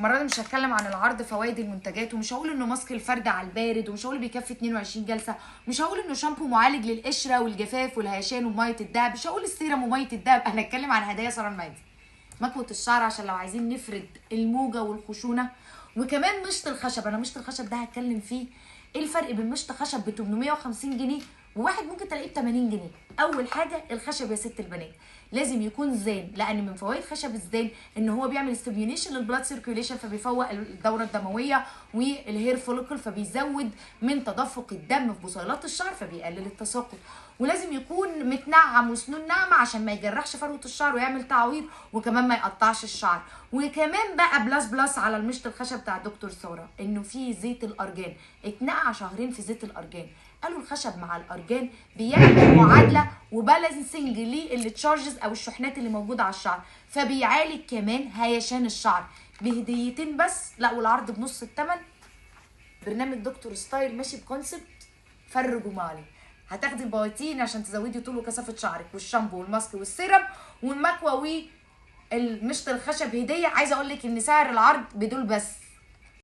المره دي مش هتكلم عن العرض فوائد المنتجات، ومش هقول انه ماسك الفرد على البارد، ومش هقول بيكفي 22 جلسه، مش هقول انه شامبو معالج للقشره والجفاف والهيشان وميه الدهب، مش هقول السيرم وميه الدهب. انا هتكلم عن هدايا ساره المهدي، مكوه الشعر عشان لو عايزين نفرد الموجه والخشونه، وكمان مشط الخشب. انا مشط الخشب ده هتكلم فيه ايه الفرق بين مشط خشب ب 850 جنيه وواحد ممكن تلاقيه ب 80 جنيه. اول حاجه الخشب يا ست البنات لازم يكون زان، لان من فوائد خشب الزان ان هو بيعمل ستيميوليشن للبلاد سيركيوليشن، فبيفوق الدوره الدمويه والهير فوليكل، فبيزود من تدفق الدم في بصيلات الشعر، فبيقلل التساقط. ولازم يكون متنعم وسنون ناعمه عشان ما يجرحش فروه الشعر ويعمل تعويض، وكمان ما يقطعش الشعر. وكمان بقى بلس بلس على المشط الخشب بتاع دكتور ساره انه فيه زيت الارجان، اتنقع شهرين في زيت الارجان. قالوا الخشب مع الارجان بيعمل معادله وبالانسنج للتشارجز او الشحنات اللي موجوده على الشعر، فبيعالج كمان هيشان الشعر بهديتين بس. لا والعرض بنص الثمن. برنامج دكتور ستايل ماشي بكونسبت فرجوا معلي. هتاخدي البواتين عشان تزودي طول وكثافه شعرك، والشامبو والماسك والسيرم والمكوى والمشط الخشب هديه. عايزه اقول لك ان سعر العرض بدول بس